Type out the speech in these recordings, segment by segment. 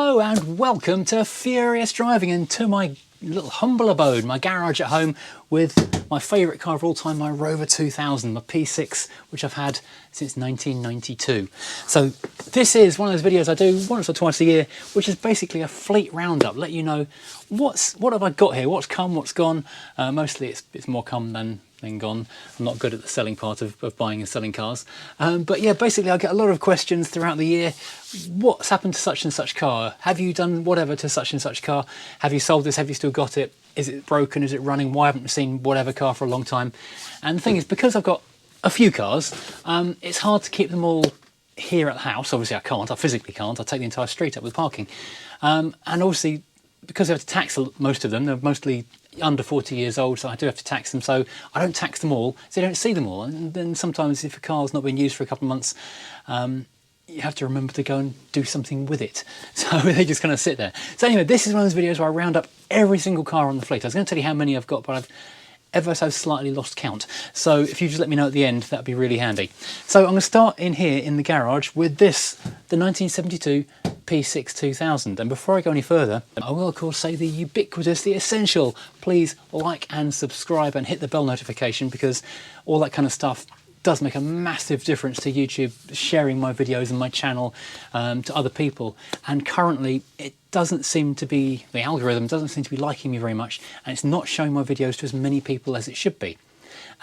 Hello and welcome to Furious Driving and to my little humble abode, my garage at home with my favourite car of all time, my Rover 2000, my P6, which I've had since 1992. So this is one of those videos I do once or twice a year, which is basically a fleet roundup, let you know what have I got here, what's come, what's gone. Mostly it's more come than gone. I'm not good at the selling part of buying and selling cars. But yeah, basically I get a lot of questions throughout the year. What's happened to such and such car? Have you done whatever to such and such car? Have you sold this? Have you still got it? Is it broken? Is it running? Why haven't we seen whatever car for a long time? And the thing is, because I've got a few cars, it's hard to keep them all here at the house. Obviously I can't, I physically can't. I take the entire street up with parking. And obviously, because I have to tax most of them, they're mostly under 40 years old, so I do have to tax them, so I don't tax them all, so you don't see them all. And then sometimes if a car's not been used for a couple of months, you have to remember to go and do something with it. So they just kind of sit there. So anyway, this is one of those videos where I round up every single car on the fleet. I was going to tell you how many I've got, but I've ever so slightly lost count. So if you just let me know at the end, that'd be really handy. So I'm going to start in here in the garage with this, the 1972 P6 2000. And before I go any further, I will of course say the ubiquitous, the essential, please like and subscribe and hit the bell notification, because all that kind of stuff does make a massive difference to YouTube, sharing my videos and my channel to other people. And currently it doesn't seem to be, the algorithm doesn't seem to be liking me very much, and it's not showing my videos to as many people as it should be.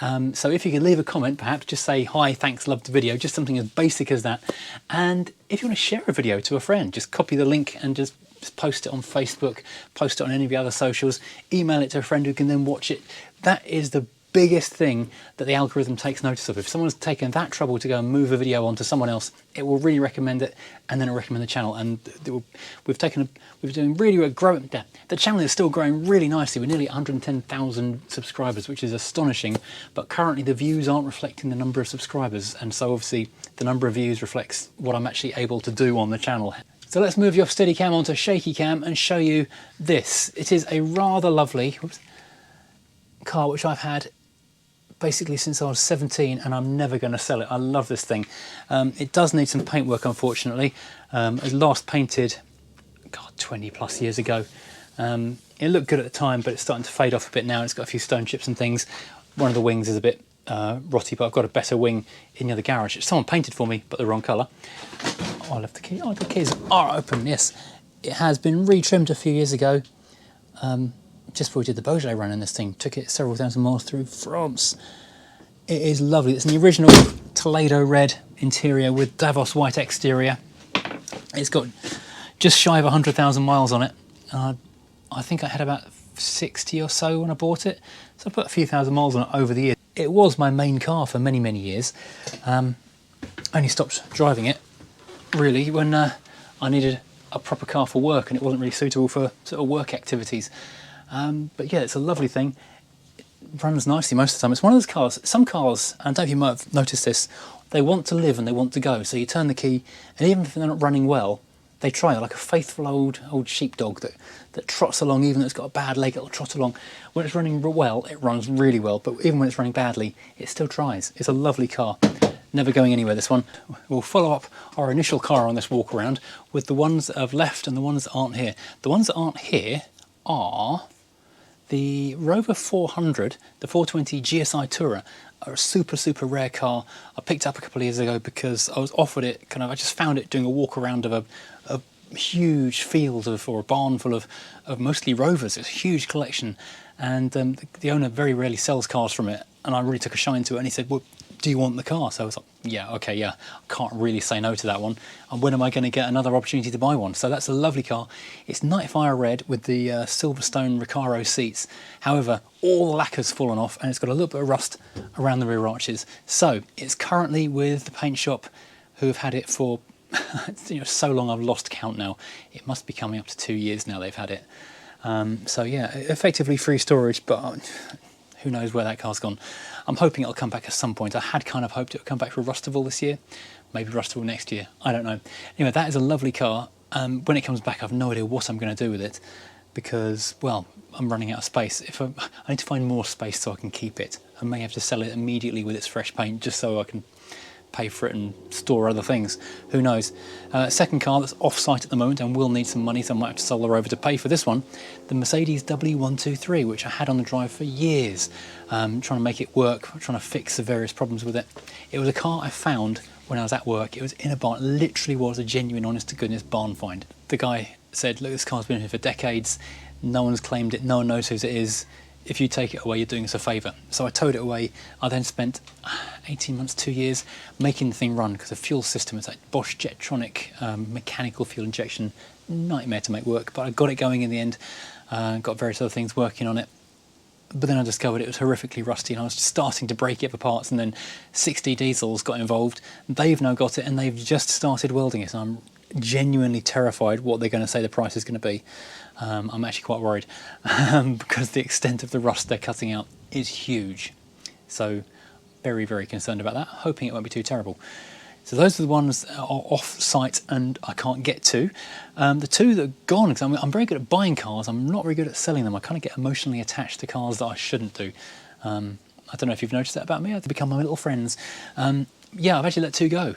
So if you could leave a comment, perhaps just say hi, thanks, loved the video, just something as basic as that. And if you want to share a video to a friend, just copy the link and just post it on Facebook, post it on any of the other socials, email it to a friend who can then watch it. That is the biggest thing that the algorithm takes notice of. If someone's taken that trouble to go and move a video onto someone else, it will really recommend it, and then it'll recommend the channel. And we've doing really well, growing. The channel is still growing really nicely. We're nearly 110,000 subscribers, which is astonishing. But currently the views aren't reflecting the number of subscribers, and so obviously the number of views reflects what I'm actually able to do on the channel. So let's move you off steady cam onto shaky cam and show you this. It is a rather lovely car which I've had basically since I was 17, and I'm never going to sell it. I love this thing. It does need some paintwork, unfortunately. It was last painted, God, 20 plus years ago. It looked good at the time, but it's starting to fade off a bit now. It's got a few stone chips and things. One of the wings is a bit rotty, but I've got a better wing in the other garage. Someone painted for me, but the wrong colour. Oh, I left the key. Oh, the keys are open, yes. It has been re-trimmed a few years ago. Just before we did the Beaujolais run in this thing, took it several thousand miles through France. It is lovely. It's an original Toledo red interior with Davos white exterior. It's got just shy of 100,000 miles on it. I think I had about 60 or so when I bought it, so I put a few thousand miles on it over the years. It was my main car for many, many years. Only stopped driving it really when I needed a proper car for work, and it wasn't really suitable for sort of work activities. But yeah, it's a lovely thing. It runs nicely most of the time. It's one of those cars, some cars, and I don't know if you might have noticed this, they want to live and they want to go. So you turn the key, and even if they're not running well, they try. They're like a faithful old sheepdog that trots along. Even though it's got a bad leg, it'll trot along. When it's running well, it runs really well, but even when it's running badly, it still tries. It's a lovely car. Never going anywhere, this one. We'll follow up our initial car on this walk around with the ones that have left and the ones that aren't here. The ones that aren't here are the Rover 400, the 420 GSI Tourer, are a super, super rare car. I picked up a couple of years ago because I was offered it, I just found it doing a walk around of a huge field or a barn full of mostly Rovers. It's a huge collection, and the owner very rarely sells cars from it, and I really took a shine to it, and he said, well, do you want the car? So I was like, yeah, okay, yeah, I can't really say no to that one. And when am I going to get another opportunity to buy one? So that's a lovely car. It's night fire red with the Silverstone Recaro seats. However, all the lacquer's fallen off, and it's got a little bit of rust around the rear arches. So it's currently with the paint shop, who have had it for so long I've lost count now. It must be coming up to 2 years now they've had it. So yeah, effectively free storage, but who knows where that car's gone. I'm hoping it'll come back at some point. I had kind of hoped it would come back for Rustival this year, maybe Rustival next year, I don't know. Anyway, that is a lovely car. When it comes back, I've no idea what I'm going to do with it, because, well, I'm running out of space. I need to find more space so I can keep it. I may have to sell it immediately with its fresh paint, just so I can pay for it and store other things. Who knows? Second car that's off-site at the moment and will need some money, so I might have to sell the Rover to pay for this one. The Mercedes W123, which I had on the drive for years, trying to make it work, trying to fix the various problems with it. It was a car I found when I was at work. It was in a barn. It literally was a genuine, honest-to-goodness barn find. The guy said, look, this car's been here for decades. No one's claimed it. No one knows whose it is. If you take it away, you're doing us a favour. So I towed it away. I then spent 18 months, 2 years making the thing run, because the fuel system is like Bosch Jetronic mechanical fuel injection, nightmare to make work, but I got it going in the end. Got various other things working on it. But then I discovered it was horrifically rusty, and I was just starting to break it for parts, and then 60 Diesels got involved. They've now got it, and they've just started welding it. And I'm genuinely terrified what they're going to say the price is going to be. I'm actually quite worried because the extent of the rust they're cutting out is huge. So very, very concerned about that, hoping it won't be too terrible. So those are the ones that are off-site and I can't get to. The two that are gone, because I'm very good at buying cars, I'm not very good at selling them. I kind of get emotionally attached to cars that I shouldn't do. I don't know if you've noticed that about me. I've become my little friends. Yeah, I've actually let two go.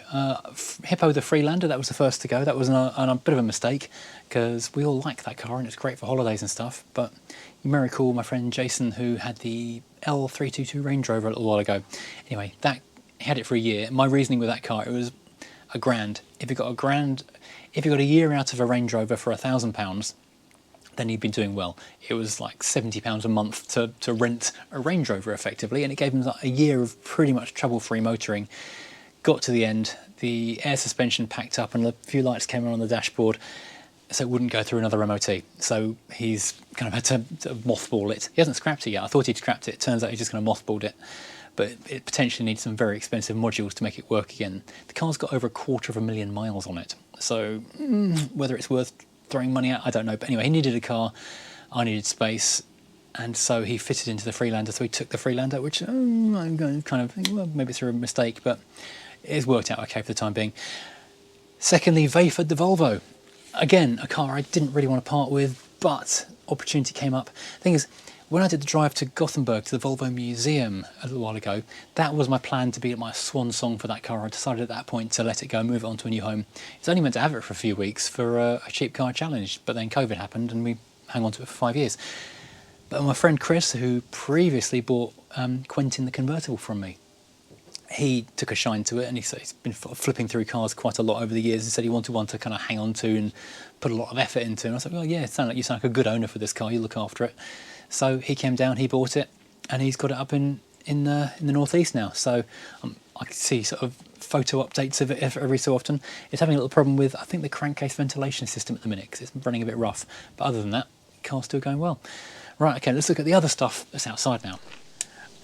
Hippo the Freelander, that was the first to go. That was a bit of a mistake, because we all like that car and it's great for holidays and stuff. But you may recall my friend Jason, who had the L322 Range Rover a little while ago. Anyway, he had it for a year. My reasoning with that car, it was £1,000. If you got a year out of a Range Rover for £1,000, then he'd been doing well. It was like £70 a month to rent a Range Rover effectively, and it gave him like a year of pretty much trouble-free motoring. Got to the end, the air suspension packed up and a few lights came on the dashboard, so it wouldn't go through another MOT. So he's kind of had to mothball it. He hasn't scrapped it yet. I thought he'd scrapped it. Turns out he's just going to mothballed it. But it potentially needs some very expensive modules to make it work again. The car's got over 250,000 miles on it. So whether it's worth throwing money at, I don't know. But anyway, he needed a car, I needed space, and so he fitted into the Freelander. So he took the Freelander, which I'm going to kind of think, well, maybe it's a mistake, but it's worked out okay for the time being. Secondly, Veyford the Volvo. Again, a car I didn't really want to part with, but opportunity came up. Thing is, when I did the drive to Gothenburg to the Volvo Museum a little while ago, that was my plan to be my swan song for that car. I decided at that point to let it go, move it on to a new home. It's only meant to have it for a few weeks for a cheap car challenge, but then COVID happened and we hung on to it for 5 years. But my friend Chris, who previously bought Quentin the convertible from me, he took a shine to it, and he's been flipping through cars quite a lot over the years. He said he wanted one to kind of hang on to and put a lot of effort into. And I was like, well, yeah, you sound like a good owner for this car. You look after it. So he came down, he bought it, and he's got it up in the northeast now. So I can see sort of photo updates of it every so often. It's having a little problem with, I think, the crankcase ventilation system at the minute, because it's running a bit rough. But other than that, the car's still going well. Right, okay, let's look at the other stuff that's outside now.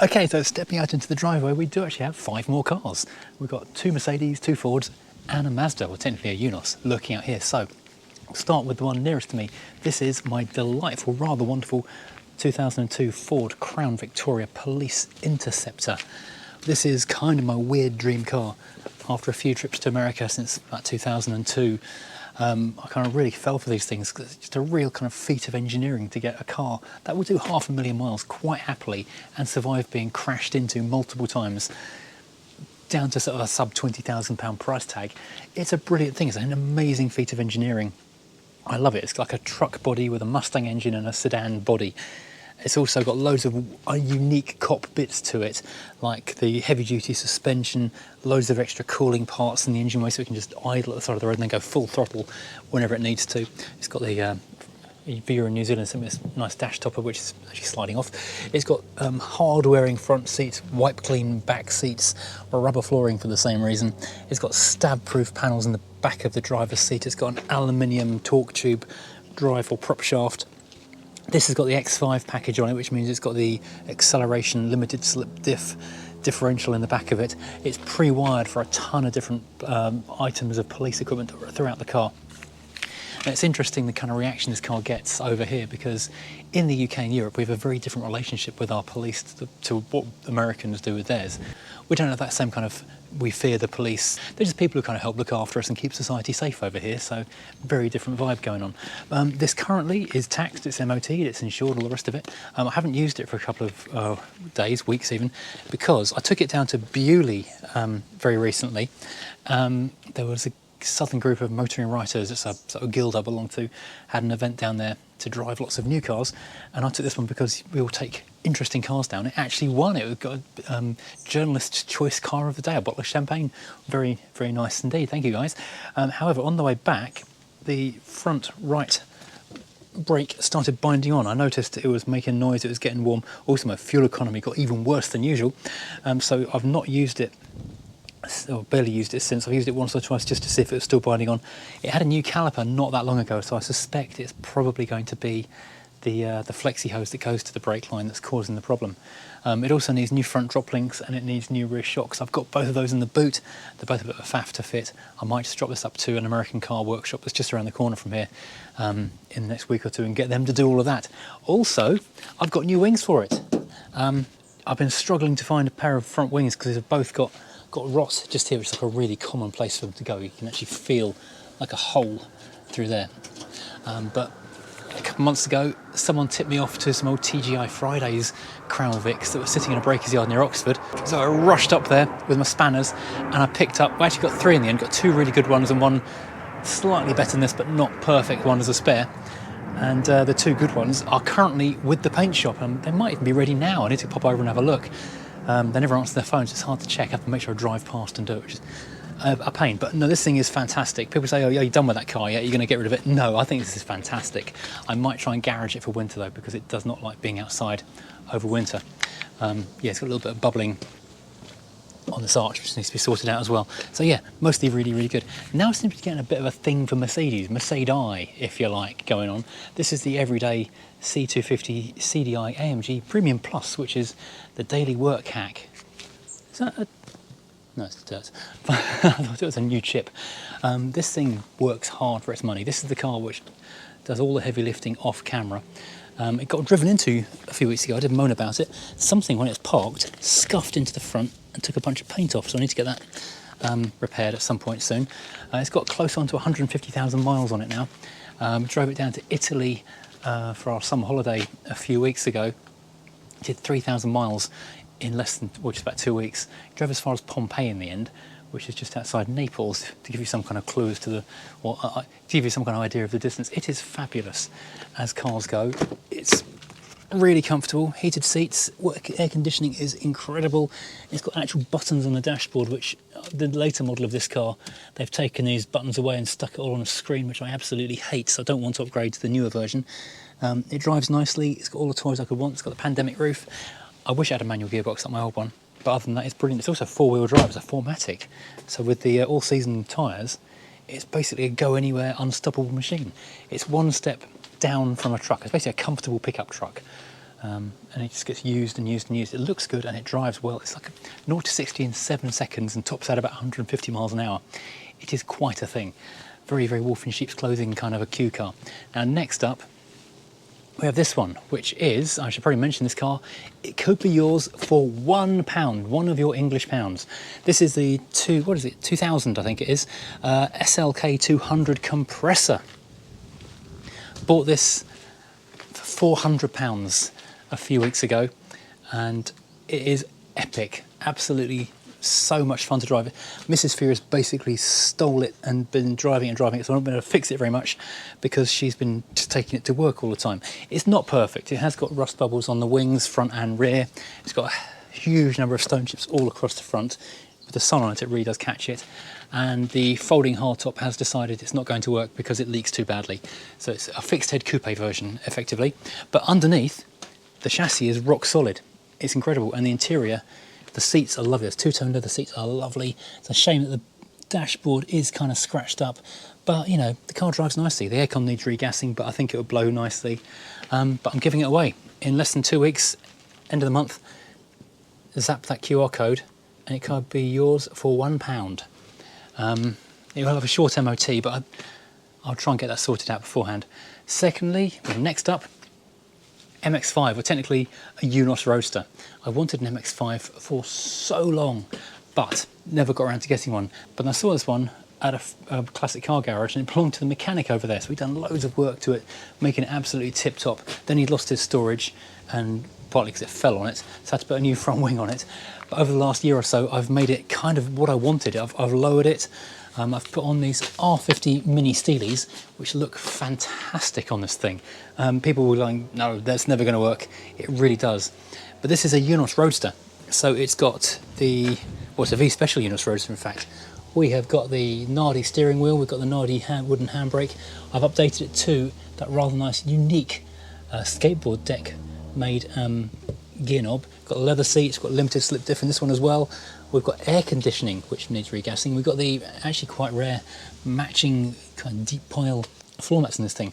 Okay, so stepping out into the driveway, we do actually have 5 more cars. We've got 2 Mercedes, 2 Fords, and a Mazda, or technically a Unos, looking out here. So I'll start with the one nearest to me. This is my delightful, rather wonderful 2002 Ford Crown Victoria Police Interceptor. This is kind of my weird dream car. After a few trips to America since about 2002, I kind of really fell for these things, because it's just a real kind of feat of engineering to get a car that will do 500,000 miles quite happily and survive being crashed into multiple times down to sort of a sub £20,000 price tag. It's a brilliant thing. It's an amazing feat of engineering. I love it. It's like a truck body with a Mustang engine and a sedan body. It's also got loads of unique cop bits to it, like the heavy-duty suspension, loads of extra cooling parts in the engine way, so it can just idle at the side of the road and then go full throttle whenever it needs to. It's got the Viewer in New Zealand sent me this nice dash topper, which is actually sliding off. It's got hard-wearing front seats, wipe-clean back seats, or rubber flooring for the same reason. It's got stab-proof panels in the back of the driver's seat. It's got an aluminium torque tube drive or prop shaft. This has got the X5 package on it, which means it's got the acceleration limited slip differential in the back of it. It's pre-wired for a ton of different items of police equipment throughout the car. And it's interesting the kind of reaction this car gets over here, because in the UK and Europe we have a very different relationship with our police to what Americans do with theirs. We don't have that same kind of, we fear the police. They're just people who kind of help look after us and keep society safe over here, so very different vibe going on. This currently is taxed, it's MOT'd, it's insured, all the rest of it. I haven't used it for a couple of days, weeks even, because I took it down to Bewley very recently. There was a southern group of motoring writers, it's a sort of guild I belong to, had an event down there to drive lots of new cars, and I took this one because we all take interesting cars down. It actually won. It got Journalist's Choice Car of the Day, a bottle of champagne. Very, very nice indeed. Thank you, guys. However, on the way back, the front right brake started binding on. I noticed it was making noise, it was getting warm. Also, my fuel economy got even worse than usual. So I've not used it, or barely used it since. I've used it once or twice just to see if it was still binding on. It had a new caliper not that long ago, so I suspect it's probably going to be the flexi hose that goes to the brake line that's causing the problem. It also needs new front drop links and it needs new rear shocks. I've got both of those in the boot. They're both a bit of a faff to fit. I might just drop this up to an American car workshop that's just around the corner from here in the next week or two and get them to do all of that. Also, I've got new wings for it. I've been struggling to find a pair of front wings because they've both got rot just here, which is like a really common place for them to go. You can actually feel like a hole through there. But a couple of months ago, someone tipped me off to some old TGI Fridays Crown Vics that were sitting in a breaker's yard near Oxford. So I rushed up there with my spanners and I picked up, I actually got 3 in the end, got 2 really good ones and one slightly better than this but not perfect one as a spare. And the 2 good ones are currently with the paint shop and they might even be ready now. I need to pop over and have a look. They never answer their phones, it's hard to check. I have to make sure I drive past and do it, which is a pain. But no, this thing is fantastic. People say, oh yeah, you're done with that car yet? You're going to get rid of it? No, I think this is fantastic. I might try and garage it for winter though, because it does not like being outside over winter. Yeah, it's got a little bit of bubbling on this arch, which needs to be sorted out as well. So yeah, mostly really, really good. Now it seems to be getting a bit of a thing for Mercedes, Mercedes, if you like, going on. This is the everyday C250 CDI AMG Premium Plus, which is the daily work hack. Is that a... No, it's dirt. I thought it was a new chip. This thing works hard for its money. This is the car which does all the heavy lifting off camera. It got driven into a few weeks ago. I did moan about it. Something, when it's parked, scuffed into the front and took a bunch of paint off, so I need to get that repaired at some point soon. It's got close on to 150,000 miles on it now. Drove it down to Italy for our summer holiday a few weeks ago. Did 3,000 miles in less than, well, just about 2 weeks. Drove as far as Pompeii in the end, which is just outside Naples, to give you some kind of clue as to the, or to give you some kind of idea of the distance. It is fabulous as cars go. It's really comfortable, heated seats, air conditioning is incredible. It's got actual buttons on the dashboard, which the later model of this car, they've taken these buttons away and stuck it all on a screen, which I absolutely hate, so I don't want to upgrade to the newer version. It drives nicely, it's got all the toys I could want, it's got the panoramic roof. I wish it had a manual gearbox like my old one, but other than that, it's brilliant. It's also 4-wheel drive, it's a 4MATIC. So with the all-season tyres, it's basically a go-anywhere, unstoppable machine. It's one step down from a truck. It's basically a comfortable pickup truck. And it just gets used and used and used. It looks good and it drives well. It's like 0 to 60 in 7 seconds and tops out about 150 miles an hour. It is quite a thing. Very, very wolf in sheep's clothing kind of a Q car. Now, next up, we have this one, which is, I should probably mention this car, it could be yours for £1, one of your English pounds. This is the 2000, I think it is, SLK 200 compressor. Bought this for £400 a few weeks ago, and it is epic, absolutely so much fun to drive it. Mrs. Fears basically stole it and been driving it, so I've not been able to fix it very much because she's been just taking it to work all the time. It's not perfect. It has got rust bubbles on the wings, front and rear. It's got a huge number of stone chips all across the front. With the sun on it, it really does catch it. And the folding hardtop has decided it's not going to work because it leaks too badly. So it's a fixed head coupe version, effectively. But underneath, the chassis is rock solid. It's incredible. And the interior, the seats are lovely. There's two-tone leather seats are lovely. It's a shame that the dashboard is kind of scratched up, but you know, the car drives nicely. The aircon needs regassing, but I think it will blow nicely. But I'm giving it away in less than 2 weeks, end of the month. Zap that QR code and it could be yours for £1. It will have a short MOT, but I'll try and get that sorted out beforehand. Secondly, well, next up, MX-5, or technically a UNOS Roadster. I wanted an MX-5 for so long, but never got around to getting one. But I saw this one at a classic car garage, and it belonged to the mechanic over there, so we'd done loads of work to it, making it absolutely tip-top. Then he'd lost his storage, and partly because it fell on it, so I had to put a new front wing on it. But over the last year or so, I've made it kind of what I wanted. I've lowered it. I've put on these R50 mini Steelies, which look fantastic on this thing. People were like, no, that's never going to work. It really does. But this is a UNOS Roadster. So it's got the, well, it's a V-Special UNOS Roadster, in fact. We have got the Nardi steering wheel, we've got the Nardi wooden handbrake. I've updated it to that rather nice, unique skateboard deck made gear knob. Got leather seats, got limited slip diff in this one as well. We've got air conditioning, which needs regassing. We've got the actually quite rare matching kind of deep pile floor mats in this thing.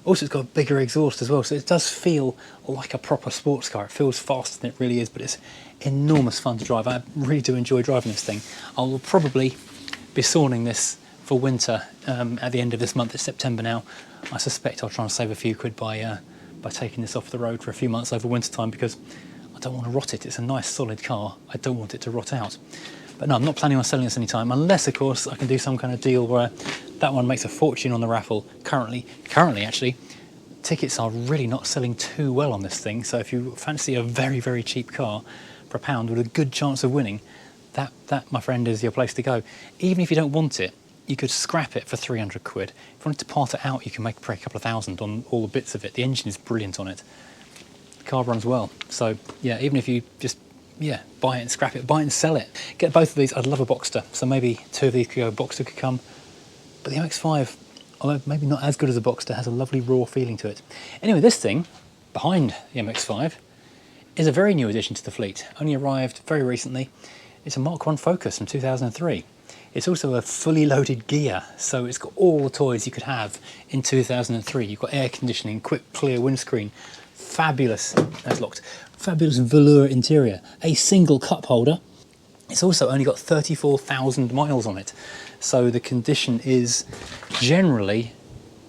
Also, it's got a bigger exhaust as well, so it does feel like a proper sports car. It feels faster than it really is, but it's enormous fun to drive. I really do enjoy driving this thing. I will probably be sawing this for winter at the end of this month. It's September now. I suspect I'll try and save a few quid by taking this off the road for a few months over winter time, because I don't want to rot it. It's a nice solid car. I don't want it to rot out. But no, I'm not planning on selling this anytime, unless of course I can do some kind of deal where that one makes a fortune on the raffle. Currently actually, tickets are really not selling too well on this thing. So if you fancy a very, very cheap car for £1 with a good chance of winning, that my friend is your place to go. Even if you don't want it, you could scrap it for 300 quid. If you wanted to part it out, you can make probably a couple of thousand on all the bits of it. The engine is brilliant on it. The car runs well. So yeah, even if you just, yeah, buy it and scrap it, buy it and sell it. Get both of these. I'd love a Boxster. So maybe two of these could go, Boxster could come. But the MX-5, although maybe not as good as a Boxster, has a lovely raw feeling to it. Anyway, this thing, behind the MX-5, is a very new addition to the fleet. Only arrived very recently. It's a Mark 1 Focus from 2003. It's also a fully loaded gear, so it's got all the toys you could have in 2003. You've got air conditioning, quick clear windscreen, fabulous, that's locked, fabulous velour interior, a single cup holder. It's also only got 34,000 miles on it, so the condition is generally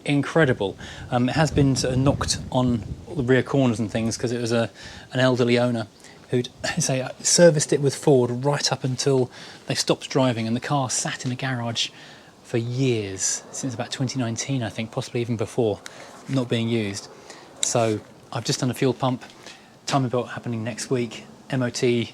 incredible. It has been sort of knocked on the rear corners and things because it was an elderly owner who'd say serviced it with Ford right up until they stopped driving, and the car sat in a garage for years, since about 2019 I think, possibly even before, not being used. So I've just done a fuel pump, timing belt happening next week, MOT, yeah,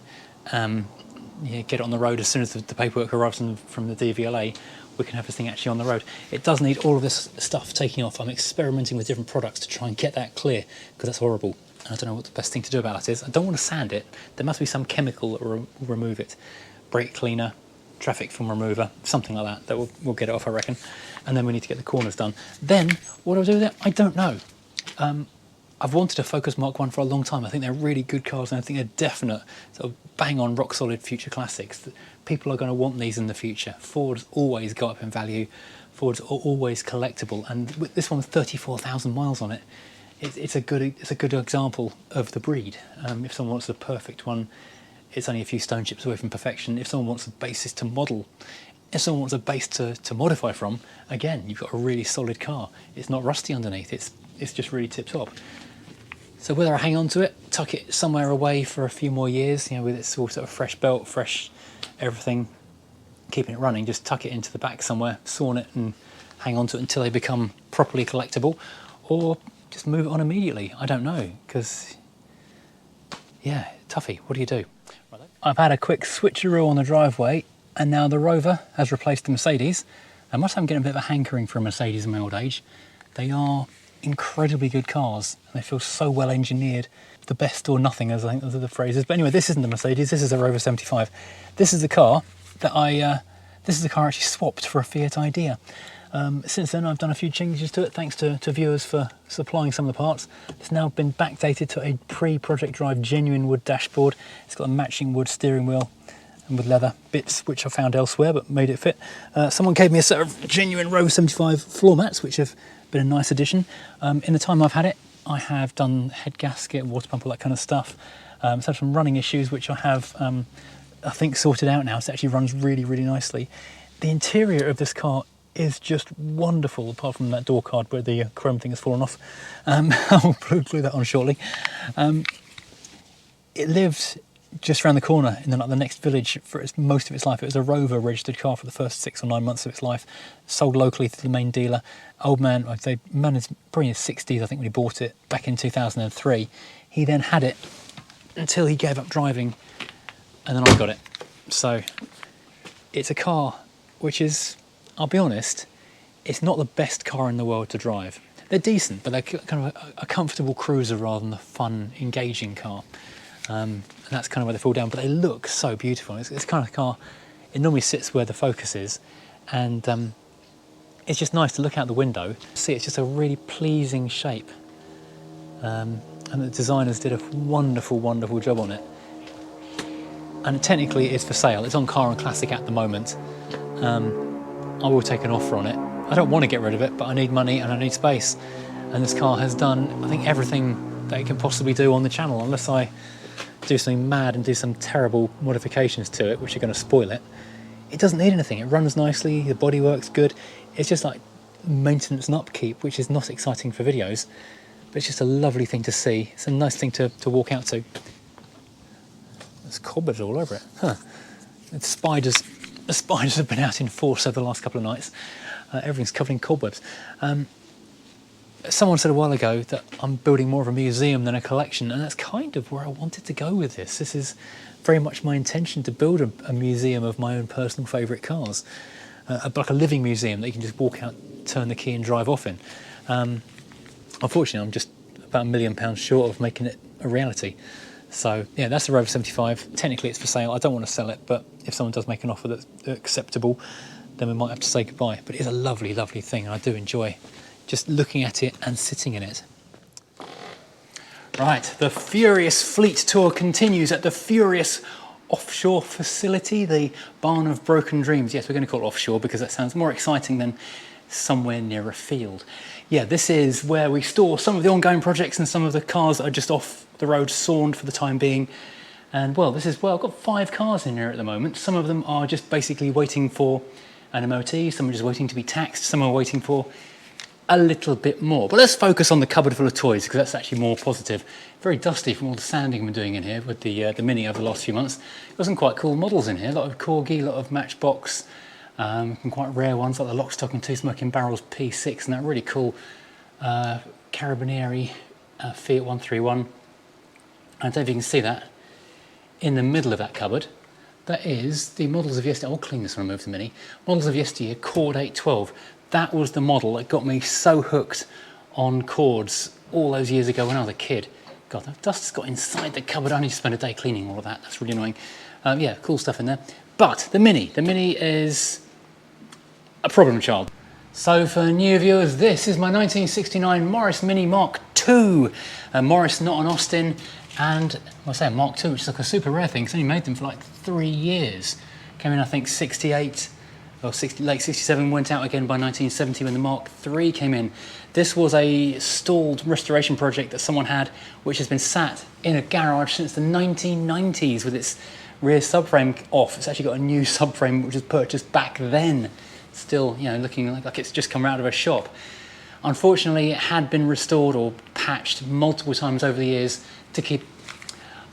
get it on the road as soon as the paperwork arrives from the DVLA. We can have this thing actually on the road. It does need all of this stuff taking off. I'm experimenting with different products to try and get that clear, because that's horrible. I don't know what the best thing to do about that is. I don't want to sand it. There must be some chemical that will remove it. Brake cleaner, traffic film remover, something like that will get it off, I reckon. And then we need to get the corners done. Then, what do I do with it? I don't know. I've wanted a Focus Mark 1 for a long time. I think they're really good cars, and I think they're definite, sort of bang on, rock solid future classics. People are going to want these in the future. Ford's always go up in value. Ford's always collectible, and with this one with 34,000 miles on it, it's a good example of the breed. If someone wants the perfect one, it's only a few stone chips away from perfection. If someone wants a basis to model, if someone wants a base to modify from, again, you've got a really solid car. It's not rusty underneath. It's just really tip top. So whether I hang on to it, tuck it somewhere away for a few more years, you know, with its all sort of fresh belt, fresh everything, keeping it running, just tuck it into the back somewhere, sawn it and hang on to it until they become properly collectible, or just move it on immediately. I don't know, because, yeah, toughy. What do you do? I've had a quick switcheroo on the driveway, and now the Rover has replaced the Mercedes. I must have getting a bit of a hankering for a Mercedes in my old age. They are incredibly good cars, and they feel so well engineered. The best or nothing, as I think the phrase is. But anyway, this isn't the Mercedes, this is a Rover 75. This is the car that this is the car I actually swapped for a Fiat Idea. Since then I've done a few changes to it, thanks to viewers for supplying some of the parts. It's now been backdated to a pre-Project Drive genuine wood dashboard. It's got a matching wood steering wheel and with leather bits, which I found elsewhere but made it fit. Someone gave me a set of genuine Rover 75 floor mats, which have been a nice addition. In the time I've had it, I have done head gasket, water pump, all that kind of stuff. It's had some running issues, which I have, I think, sorted out now. So it actually runs really, really nicely. The interior of this car is just wonderful, apart from that door card where the chrome thing has fallen off. I'll glue that on shortly. It lived just around the corner in the next village for most of its life. It was a Rover registered car for the first 6 or 9 months of its life, sold locally to the main dealer. Old man, I'd say, man is probably in his 60s, I think, when he bought it back in 2003. He then had it until he gave up driving, and then I got it. So it's a car which is, I'll be honest, it's not the best car in the world to drive. They're decent, but they're kind of a comfortable cruiser rather than a fun, engaging car. And that's kind of where they fall down, but they look so beautiful. It's kind of a car, it normally sits where the focus is, and it's just nice to look out the window. See, it's just a really pleasing shape. And the designers did a wonderful, wonderful job on it. And technically it's for sale. It's on Car and Classic at the moment. I will take an offer on it. I don't want to get rid of it, but I need money and I need space. And this car has done, I think, everything that it can possibly do on the channel, unless I do something mad and do some terrible modifications to it, which are going to spoil it. It doesn't need anything. It runs nicely, the body works good. It's just like maintenance and upkeep, which is not exciting for videos, but it's just a lovely thing to see. It's a nice thing to walk out to. There's cobwebs all over it. Huh. The spiders have been out in force over the last couple of nights. Everything's covered in cobwebs. Someone said a while ago that I'm building more of a museum than a collection, and that's kind of where I wanted to go with this. This is very much my intention, to build a museum of my own personal favourite cars. Like a living museum that you can just walk out, turn the key and drive off in. Unfortunately, I'm just about £1 million short of making it a reality. So yeah, that's the Rover 75. Technically it's for sale. I don't want to sell it, but if someone does make an offer that's acceptable, then we might have to say goodbye. But it is a lovely, lovely thing, and I do enjoy just looking at it and sitting in it. Right, the Furious Fleet Tour continues at the Furious Offshore Facility, the Barn of Broken Dreams. Yes, we're going to call it offshore because that sounds more exciting than somewhere near a field. Yeah, this is where we store some of the ongoing projects and some of the cars that are just off the road, sawned for the time being. And well, I've got 5 cars in here at the moment. Some of them are just basically waiting for an MOT, some are just waiting to be taxed, some are waiting for a little bit more. But let's focus on the cupboard full of toys, because that's actually more positive. Very dusty from all the sanding we're doing in here with the Mini over the last few months. Got some quite cool models in here, a lot of Corgi, a lot of Matchbox, some quite rare ones like the Lock, Stock and Two Smoking Barrels P6 and that really cool Carabinieri Fiat 131. I don't know if you can see that in the middle of that cupboard. That is the models of yesterday. I'll clean this when I move the Mini. Models of yesteryear, Cord 812. That was the model that got me so hooked on cords all those years ago when I was a kid. God, that dust's got inside the cupboard. I need to spend a day cleaning all of that. That's really annoying. Yeah, cool stuff in there. But the Mini is a problem child. So for new viewers, this is my 1969 Morris Mini Mark II. Morris, not an Austin, and I say Mark II, which is like a super rare thing. It's only made them for like 3 years. Came in, I think, 68. Late 67, went out again by 1970 when the Mark III came in. This was a stalled restoration project that someone had, which has been sat in a garage since the 1990s with its rear subframe off. It's actually got a new subframe which was purchased back then, still, you know, looking like it's just come out of a shop. Unfortunately, it had been restored or patched multiple times over the years to keep.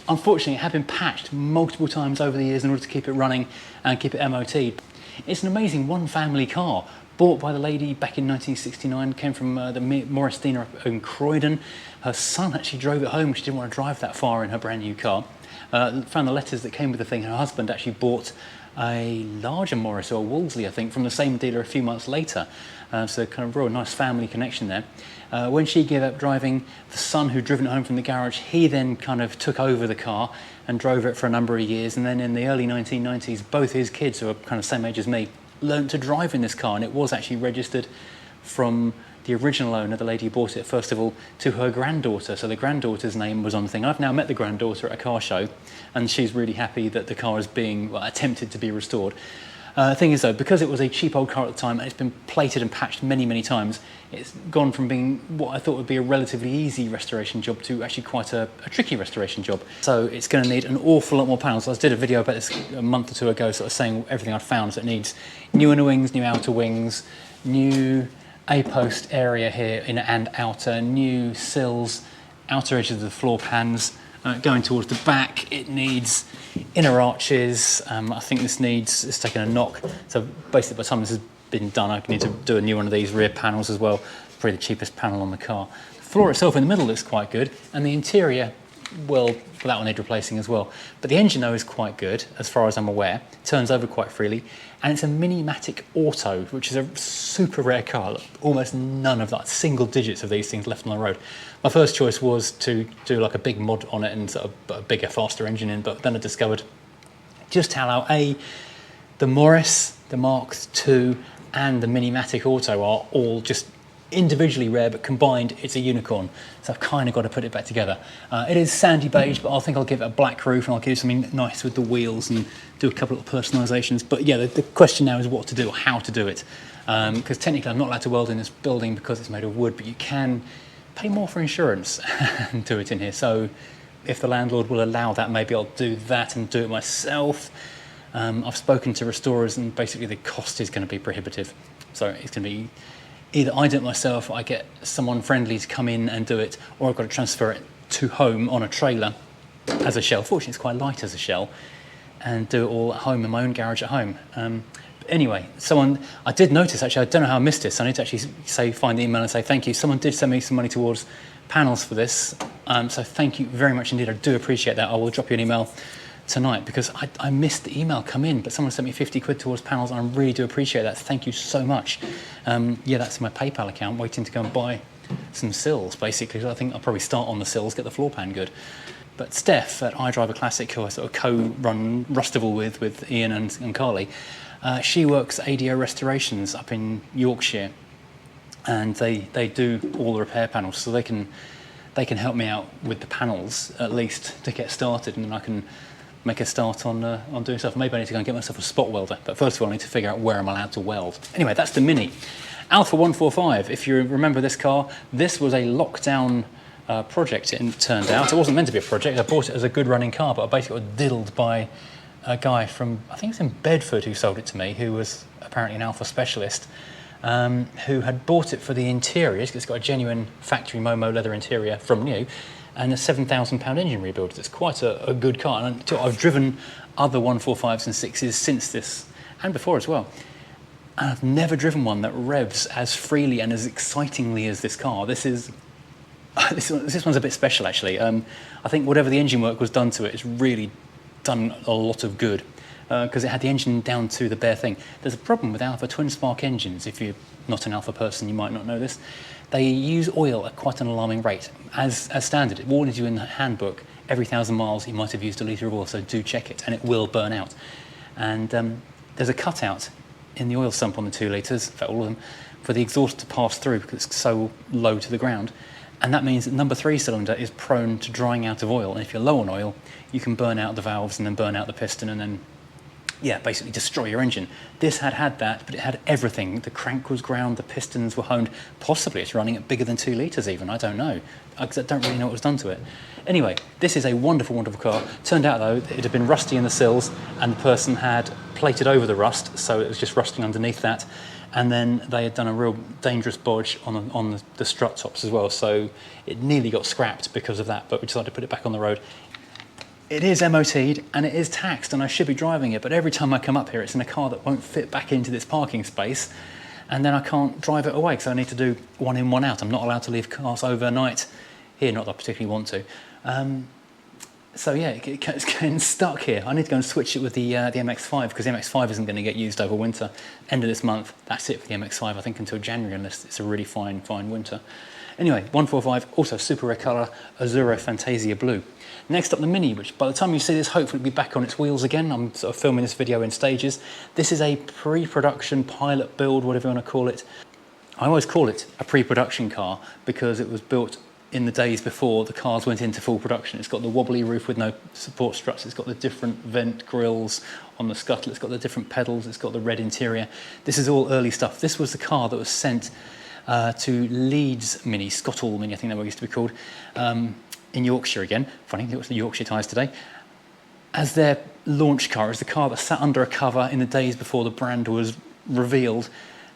Unfortunately, it had been patched multiple times over the years in order to keep it running and keep it MOT'd. It's an amazing one-family car, bought by the lady back in 1969, came from the Morris dealer in Croydon. Her son actually drove it home, she didn't want to drive that far in her brand new car. Found the letters that came with the thing. Her husband actually bought a larger Morris, or Wolseley, I think, from the same dealer a few months later. So kind of real nice family connection there. When she gave up driving, the son who'd driven it home from the garage, he then kind of took over the car and drove it for a number of years. And then in the early 1990s, both his kids, who are kind of the same age as me, learned to drive in this car. And it was actually registered from the original owner, the lady who bought it first of all, to her granddaughter. So the granddaughter's name was on the thing. I've now met the granddaughter at a car show, and she's really happy that the car is being attempted to be restored. The thing is though, because it was a cheap old car at the time and it's been plated and patched many, many times, it's gone from being what I thought would be a relatively easy restoration job to actually quite a tricky restoration job. So it's going to need an awful lot more panels. I did a video about this a month or two ago, sort of saying everything I'd found. So it needs new inner wings, new outer wings, new A-post area here and outer, new sills, outer edges of the floor pans. Going towards the back, it needs inner arches. I think this needs, it's taken a knock. So basically by the time this has been done, I need to do a new one of these rear panels as well. Probably the cheapest panel on the car. The floor itself in the middle looks quite good, and the interior, well, that one need replacing as well. But the engine though is quite good, as far as I'm aware. It turns over quite freely, and it's a Mini-Matic Auto, which is a super rare car. Almost none of that, single digits of these things left on the road. My first choice was to do like a big mod on it and sort of put a bigger, faster engine in, but then I discovered just how the Morris, the Mark II, and the Mini-Matic Auto are all just individually rare, but combined it's a unicorn. So I've kind of got to put it back together. It is sandy beige, but I think I'll give it a black roof and I'll give something nice with the wheels and do a couple of personalisations. But yeah, the question now is what to do or how to do it. Because technically I'm not allowed to weld in this building because it's made of wood, but you can pay more for insurance and do it in here. So if the landlord will allow that, maybe I'll do that and do it myself. I've spoken to restorers and basically the cost is going to be prohibitive. So it's going to be either I do it myself, or I get someone friendly to come in and do it, or I've got to transfer it to home on a trailer as a shell. Fortunately, it's quite light as a shell, and do it all at home in my own garage at home. But anyway, I did notice, actually, I don't know how I missed this. I need to actually find the email and say thank you. Someone did send me some money towards panels for this, so thank you very much indeed. I do appreciate that. I will drop you an email tonight because I missed the email come in, but someone sent me 50 quid towards panels and I really do appreciate that. Thank you so much. Yeah, that's my PayPal account, waiting to go and buy some sills basically. I think I'll probably start on the sills, get the floor pan good. But Steph at iDriver Classic, who I sort of co-run Rustival with Ian and Carly, she works at ADO Restorations up in Yorkshire, and they do all the repair panels, so they can help me out with the panels at least to get started, and then I can make a start on doing stuff. Maybe I need to go and get myself a spot welder, but first of all I need to figure out where I'm allowed to weld. Anyway, that's the Mini. Alpha 145, if you remember this car, this was a lockdown project, it turned out. It wasn't meant to be a project, I bought it as a good running car, but I basically got diddled by a guy from, I think it's in Bedford, who sold it to me, who was apparently an Alpha specialist, who had bought it for the interior, because it's got a genuine factory Momo leather interior from new, and a £7,000 engine rebuild. It's quite a good car. And I've driven other 145s and 6s since this, and before as well. And I've never driven one that revs as freely and as excitingly as this car. This one's a bit special, actually. I think whatever the engine work was done to it, it's really done a lot of good. Because it had the engine down to the bare thing. There's a problem with Alpha twin spark engines. If you're not an Alpha person, you might not know this. They use oil at quite an alarming rate, as standard. It warns you in the handbook, every 1,000 miles you might have used a litre of oil, so do check it, and it will burn out. And there's a cutout in the oil sump on the 2 litres, in fact all of them, for the exhaust to pass through because it's so low to the ground. And that means that number 3 cylinder is prone to drying out of oil, and if you're low on oil, you can burn out the valves and then burn out the piston and then, yeah, basically destroy your engine. This had that, but it had everything. The crank was ground, the pistons were honed. Possibly it's running at bigger than 2 litres even, I don't know. I don't really know what was done to it. Anyway, this is a wonderful, wonderful car. Turned out though, it had been rusty in the sills and the person had plated over the rust, so it was just rusting underneath that. And then they had done a real dangerous bodge on the strut tops as well, so it nearly got scrapped because of that, but we decided to put it back on the road. It is MOT'd and it is taxed and I should be driving it, but every time I come up here it's in a car that won't fit back into this parking space, and then I can't drive it away because I need to do 1 in, 1 out. I'm not allowed to leave cars overnight here, not that I particularly want to. So yeah, it's getting stuck here. I need to go and switch it with the MX-5 because the MX-5 isn't going to get used over winter. End of this month, that's it for the MX-5, I think until January, unless it's a really fine winter. Anyway, 145, also super rare colour, Azzurro Fantasia Blue. Next up, the Mini, which by the time you see this, hopefully will be back on its wheels again. I'm sort of filming this video in stages. This is a pre-production pilot build, whatever you want to call it. I always call it a pre-production car because it was built in the days before the cars went into full production. It's got the wobbly roof with no support struts. It's got the different vent grills on the scuttle. It's got the different pedals. It's got the red interior. This is all early stuff. This was the car that was sent to Leeds Mini, Scotall Mini, I think that what it used to be called, in Yorkshire again. Funny, it was the Yorkshire tyres today. As their launch car, as the car that sat under a cover in the days before the brand was revealed.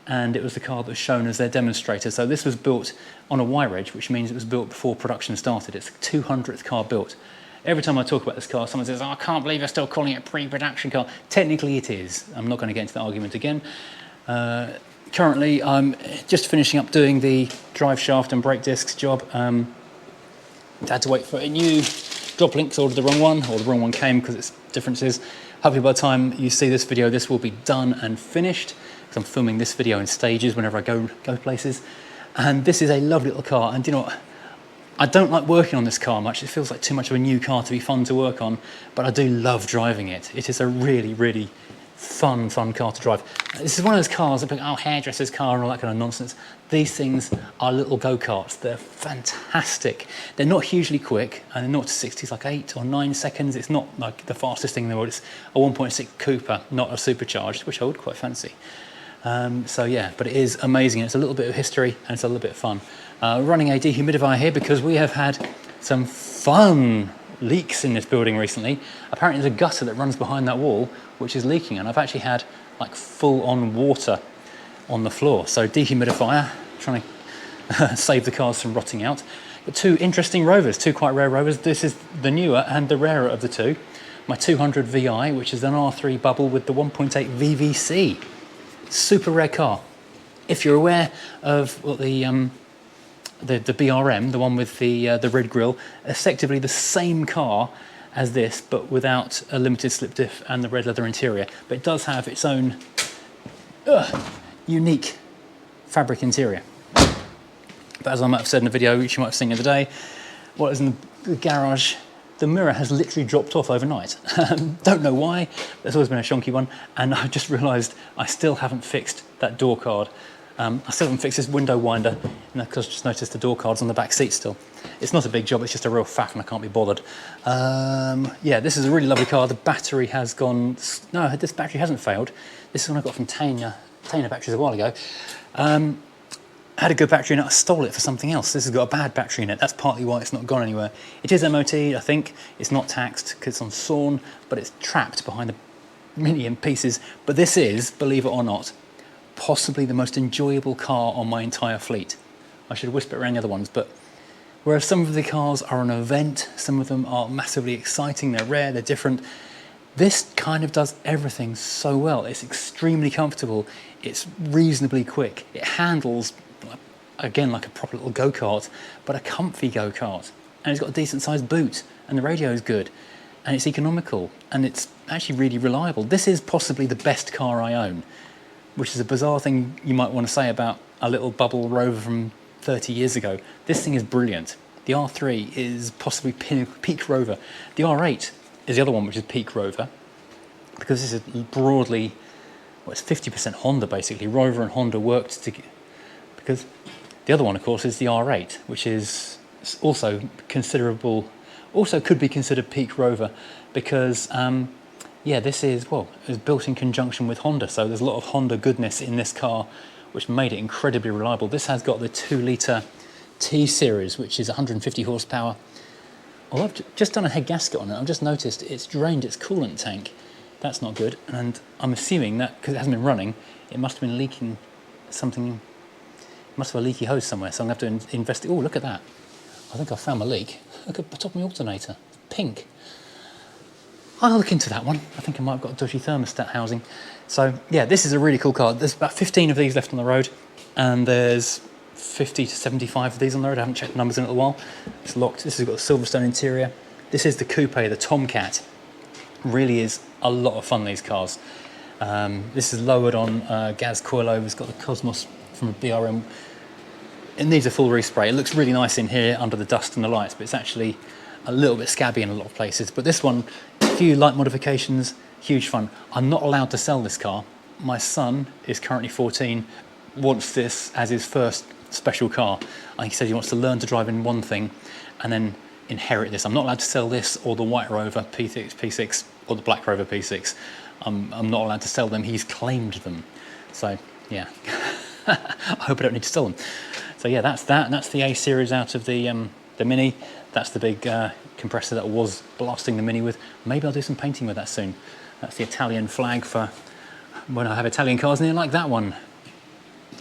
and it was the car that was shown as their demonstrator. So this was built on a Y-Reg, which means it was built before production started. It's the 200th car built. Every time I talk about this car, someone says, oh, I can't believe you're still calling it a pre-production car. Technically it is. I'm not going to get into the argument again. Currently, I'm just finishing up doing the drive shaft and brake discs job. I had to wait for a new drop link, ordered the wrong one, or the wrong one came because it's differences. Hopefully by the time you see this video, this will be done and finished, because I'm filming this video in stages whenever I go places. And this is a lovely little car, and you know what? I don't like working on this car much. It feels like too much of a new car to be fun to work on, but I do love driving it. It is a really, really fun car to drive. This is one of those cars that think, oh, hairdresser's car and all that kind of nonsense. These things are little go-karts. They're fantastic. They're not hugely quick, and 0 to 60 is like 8 or 9 seconds. It's not like the fastest thing in the world. It's a 1.6 Cooper, not a supercharged, which I would quite fancy. So yeah, but it is amazing. It's a little bit of history and it's a little bit of fun. Running a dehumidifier here because we have had some fun leaks in this building recently. Apparently there's a gutter that runs behind that wall which is leaking, and I've actually had like full-on water on the floor. So dehumidifier, trying to save the cars from rotting out. But two interesting Rovers, two quite rare Rovers. This is the newer and the rarer of the two. My 200 VI, which is an R3 bubble with the 1.8 VVC. Super rare car. If you're aware of what the BRM, the one with the red grille, effectively the same car as this, but without a limited slip diff and the red leather interior. But it does have its own unique fabric interior. But as I might have said in the video, which you might have seen the other day, what is in the garage, the mirror has literally dropped off overnight. Don't know why, there's always been a shonky one, and I just realised I still haven't fixed that door card. I still haven't fixed this window winder, because I just noticed the door card's on the back seat still. It's not a big job, it's just a real faff and I can't be bothered. Yeah, this is a really lovely car. The battery has gone... No, this battery hasn't failed. This is one I got from Tainer Batteries a while ago. Had a good battery in it, I stole it for something else. This has got a bad battery in it, that's partly why it's not gone anywhere. It is MOT, I think. It's not taxed because it's on sawn, but it's trapped behind the Mini in pieces. But this is, believe it or not, possibly the most enjoyable car on my entire fleet. I should whisper around the other ones, but whereas some of the cars are an event, some of them are massively exciting, they're rare, they're different, this kind of does everything so well. It's extremely comfortable, it's reasonably quick, it handles, again, like a proper little go-kart, but a comfy go-kart, and it's got a decent sized boot, and the radio is good, and it's economical, and it's actually really reliable. This is possibly the best car I own, which is a bizarre thing you might want to say about a little bubble Rover from 30 years ago. This thing is brilliant. The R3 is possibly peak Rover. The R8 is the other one which is peak Rover, because this is broadly, well, it's 50% Honda basically. Rover and Honda worked together, because the other one of course is the R8, which is also considerable, also could be considered peak Rover, because yeah, this is, well, it was built in conjunction with Honda, so there's a lot of Honda goodness in this car, which made it incredibly reliable. This has got the 2-litre T-Series, which is 150 horsepower. Although I've just done a head gasket on it, I've just noticed it's drained its coolant tank. That's not good, and I'm assuming that, because it hasn't been running, it must have been leaking something, it must have a leaky hose somewhere, so I'm going to have to investigate. Oh, look at that. I think I found my leak. Look at the top of my alternator, pink. I'll look into that one. I think I might have got a dodgy thermostat housing. So yeah, this is a really cool car. There's about 15 of these left on the road, and there's 50 to 75 of these on the road. I haven't checked the numbers in a little while. It's locked. This has got a Silverstone interior. This is the coupe, the Tomcat. Really is a lot of fun, these cars. This is lowered on gas coilover. It's got the Cosmos from a BRM. It needs a full respray. It looks really nice in here under the dust and the lights, but it's actually a little bit scabby in a lot of places. But this one, a few light modifications, huge fun. I'm not allowed to sell this car. My son is currently 14, wants this as his first special car. He said he wants to learn to drive in one thing and then inherit this. I'm not allowed to sell this or the white Rover P6 or the black Rover P6. I'm not allowed to sell them. He's claimed them. So yeah, I hope I don't need to sell them. So yeah, that's that. And that's the A series out of the Mini. That's the big compressor that was blasting the Mini with. Maybe I'll do some painting with that soon. That's the Italian flag for when I have Italian cars near, like that one.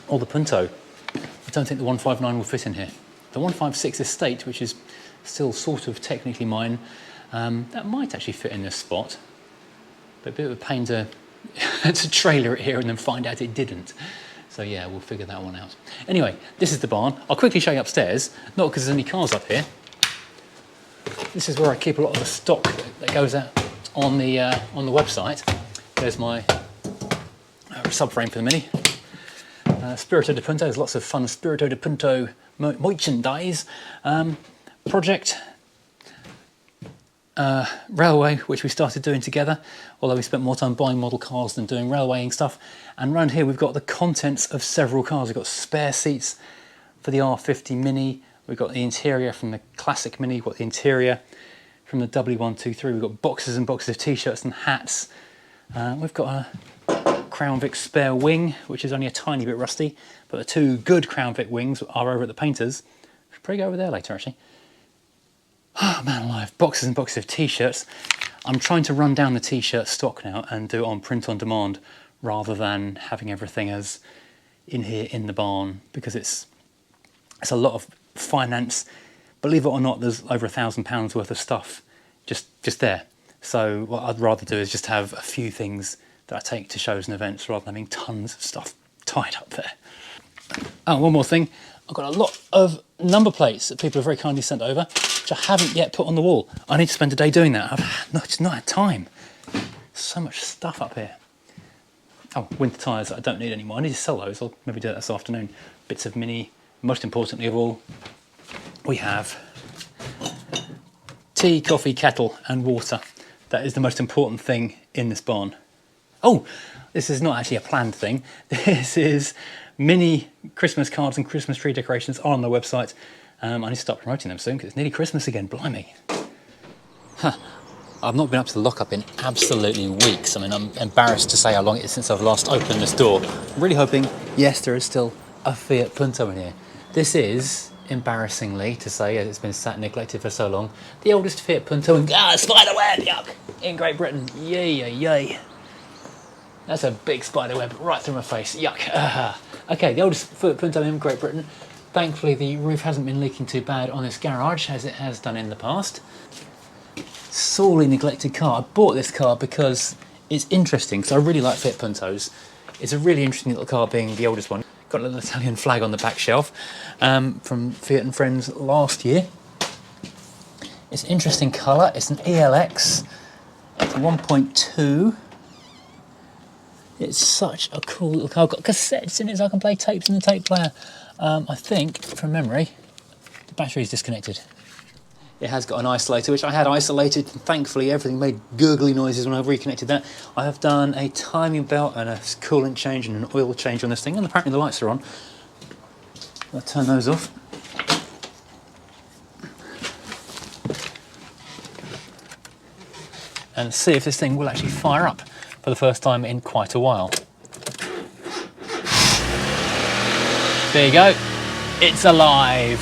or the Punto. I don't think the 159 will fit in here. The 156 Estate, which is still sort of technically mine, that might actually fit in this spot. But a bit of a pain to, to trailer it here and then find out it didn't. So yeah, we'll figure that one out. Anyway, this is the barn. I'll quickly show you upstairs, not because there's any cars up here. This is where I keep a lot of the stock that goes out on the website. There's my subframe for the Mini. Spirito de Punto, there's lots of fun Spirito de Punto merchandise. Project Railway, which we started doing together, although we spent more time buying model cars than doing railwaying stuff. And around here we've got the contents of several cars. We've got spare seats for the R50 Mini, we've got the interior from the classic Mini, we've got the interior from the W123, we've got boxes and boxes of t-shirts and hats. We've got a Crown Vic spare wing, which is only a tiny bit rusty, but the two good Crown Vic wings are over at the painters. Should probably go over there later actually. Oh man alive, boxes and boxes of t-shirts. I'm trying to run down the t-shirt stock now and do it on print on demand rather than having everything as in here in the barn, because it's a lot of finance. Believe it or not, there's over £1,000 worth of stuff just there. So what I'd rather do is just have a few things that I take to shows and events rather than having tons of stuff tied up there. Oh, one more thing. I've got a lot of number plates that people have very kindly sent over, which I haven't yet put on the wall. I need to spend a day doing that. I've just not had time. So much stuff up here. Oh, winter tyres that I don't need anymore. I need to sell those. I'll maybe do that this afternoon. Bits of Mini. Most importantly of all, we have tea, coffee, kettle and water. That is the most important thing in this barn. Oh, this is not actually a planned thing. This is Mini Christmas cards and Christmas tree decorations are on the website. I need to start promoting them soon because it's nearly Christmas again, blimey. Huh. I've not been up to the Lockup in absolutely weeks. I mean, I'm embarrassed to say how long it is since I've last opened this door. I'm really hoping, yes, there is still a Fiat Punto in here. This is, embarrassingly to say, as it's been sat neglected for so long, the oldest Fiat Punto in, spider web, yuck, in Great Britain. Yay, yay, yay. That's a big spider web right through my face, yuck. Okay, the oldest Fiat Punto in Great Britain. Thankfully the roof hasn't been leaking too bad on this garage as it has done in the past. Sorely neglected car. I bought this car because it's interesting, because I really like Fiat Puntos. It's a really interesting little car being the oldest one. Got a little Italian flag on the back shelf from Fiat and Friends last year. It's an interesting colour. It's an ELX. It's 1.2. It's such a cool little car. I've got cassettes in it so I can play tapes in the tape player. I think, from memory, the battery's disconnected. It has got an isolator, which I had isolated, and thankfully everything made gurgly noises when I reconnected that. I have done a timing belt and a coolant change and an oil change on this thing, and apparently the lights are on. I'll turn those off. And see if this thing will actually fire up for the first time in quite a while. There you go, it's alive.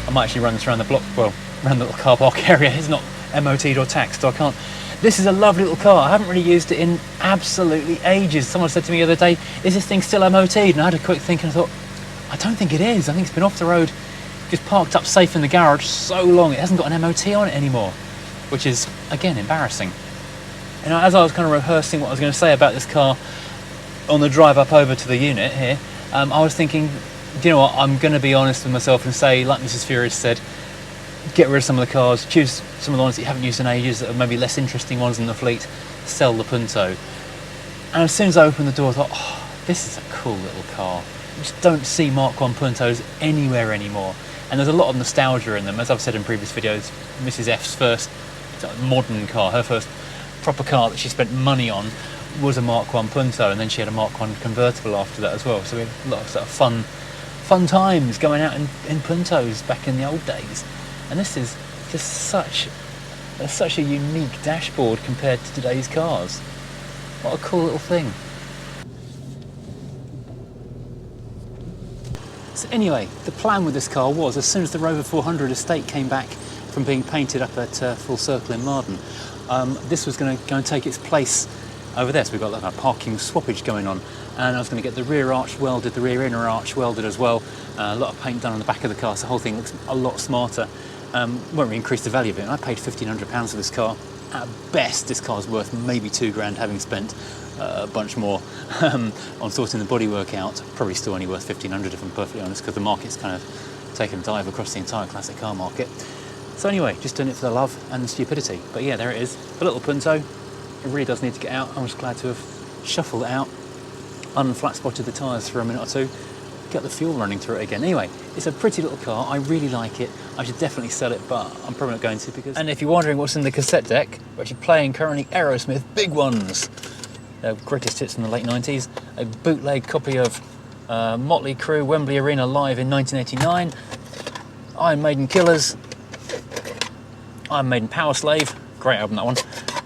I might actually run this around the block, well, around the little car park area. It's not MOT'd or taxed, so I can't. This is a lovely little car. I haven't really used it in absolutely ages. Someone said to me the other day, is this thing still MOT'd? And I had a quick think and I thought, I don't think it is. I think it's been off the road, just parked up safe in the garage so long, it hasn't got an MOT on it anymore, which is, again, embarrassing. And as I was kind of rehearsing what I was going to say about this car on the drive up over to the unit here, I was thinking, do you know what, I'm going to be honest with myself and say, like Mrs. Furious said, get rid of some of the cars, choose some of the ones that you haven't used in ages, that are maybe less interesting ones in the fleet, sell the Punto. And as soon as I opened the door, I thought, oh, this is a cool little car. You just don't see Mark I Puntos anywhere anymore. And there's a lot of nostalgia in them. As I've said in previous videos, Mrs. F's first modern car, her first proper car that she spent money on, was a Mark I Punto, and then she had a Mark I convertible after that as well. So we had a lot of sort of fun times going out in Puntos back in the old days. And this is just such a unique dashboard compared to today's cars. What a cool little thing. So anyway, the plan with this car was, as soon as the Rover 400 estate came back from being painted up at Full Circle in Marden, this was going to go and take its place over there. So we've got like a parking swappage going on. and I was going to get the rear arch welded, the rear inner arch welded as well. A lot of paint done on the back of the car, so the whole thing looks a lot smarter. Won't really increase the value of it. And I paid £1,500 for this car. At best, this car's worth maybe £2,000, having spent a bunch more on sorting the bodywork out. Probably still only worth £1,500 if I'm perfectly honest, because the market's kind of taken a dive across the entire classic car market. So anyway, just doing it for the love and the stupidity. But yeah, there it is. The little Punto. It really does need to get out. I'm just glad to have shuffled it out, unflat spotted the tyres for a minute or two, get the fuel running through it again. Anyway, it's a pretty little car. I really like it. I should definitely sell it, but I'm probably not going to because... And if you're wondering what's in the cassette deck, we're actually playing currently Aerosmith Big Ones. Their greatest hits from the late 90s. A bootleg copy of Motley Crue Wembley Arena Live in 1989. Iron Maiden Killers. Iron Maiden Power Slave. Great album, that one.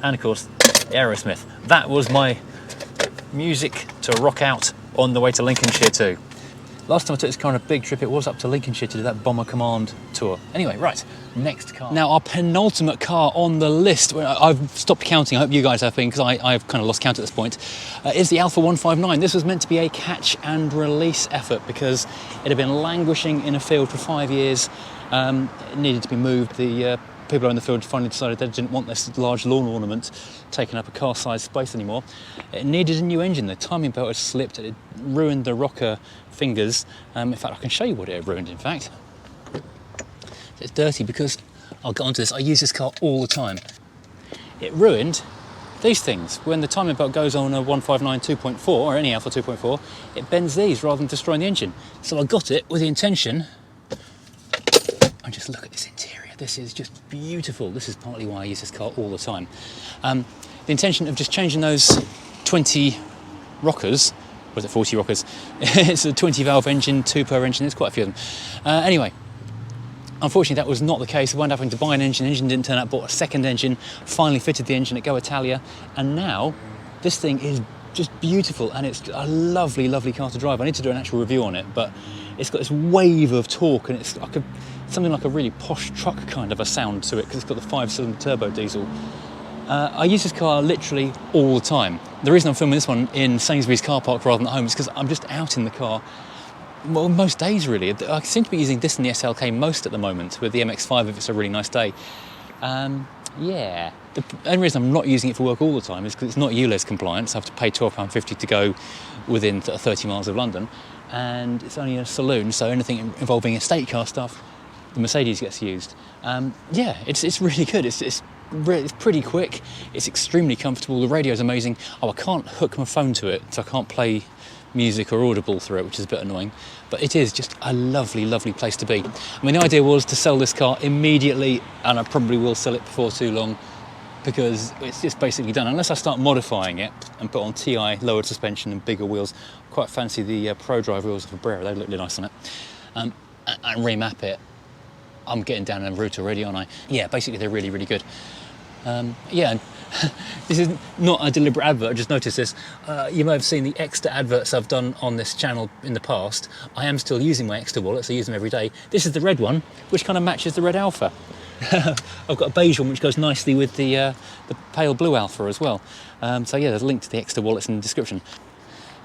And of course, Aerosmith. That was my music to rock out on the way to Lincolnshire too. Last time I took this car on a big trip, it was up to Lincolnshire to do that Bomber Command tour. Anyway, right, next car. Now, our penultimate car on the list, I've stopped counting, I hope you guys have been, because I've kind of lost count at this point, is the Alfa 159. This was meant to be a catch and release effort because it had been languishing in a field for 5 years. It needed to be moved. The people in the field finally decided they didn't want this large lawn ornament taking up a car-sized space anymore. It needed a new engine. The timing belt had slipped. It ruined the rocker fingers. In fact, I can show you what it had ruined, in fact. It's dirty because, I'll get onto this, I use this car all the time. It ruined these things. When the timing belt goes on a 159 2.4, or any Alfa 2.4, it bends these rather than destroying the engine. So I got it with the intention, and just look at this interior. This is just beautiful. This is partly why I use this car all the time. The intention of just changing those 20 rockers, was it 40 rockers? It's a 20 valve engine, 2 per engine, there's quite a few of them. Anyway, unfortunately that was not the case. I wound up having to buy an engine didn't turn up, bought a second engine, finally fitted the engine at Go Italia, and now this thing is just beautiful and it's a lovely, lovely car to drive. I need to do an actual review on it, but it's got this wave of torque and it's like something like a really posh truck kind of a sound to it because it's got the 5-cylinder turbo diesel. I use this car literally all the time. The reason I'm filming this one in Sainsbury's car park rather than at home is because I'm just out in the car, well, most days really. I seem to be using this in the SLK most at the moment, with the MX-5 if it's a really nice day. Yeah, the only reason I'm not using it for work all the time is because it's not ULEZ compliant, so I have to pay £12.50 to go within 30 miles of London, and it's only a saloon, so anything involving estate car stuff, the Mercedes gets used. Yeah, it's really good. It's pretty quick. It's extremely comfortable. The radio's amazing. Oh, I can't hook my phone to it, so I can't play music or Audible through it, which is a bit annoying. But it is just a lovely, lovely place to be. I mean, the idea was to sell this car immediately, and I probably will sell it before too long because it's just basically done. Unless I start modifying it and put on TI, lowered suspension and bigger wheels. I quite fancy the Pro Drive wheels of a Brera. They look really nice on it. And remap it. I'm getting down a route already, aren't I? Yeah, basically they're really, really good. Yeah, this is not a deliberate advert, I just noticed this. You may have seen the extra adverts I've done on this channel in the past. I am still using my extra wallets, I use them every day. This is the red one, which kind of matches the red Alpha. I've got a beige one which goes nicely with the pale blue Alpha as well. So yeah, there's a link to the extra wallets in the description.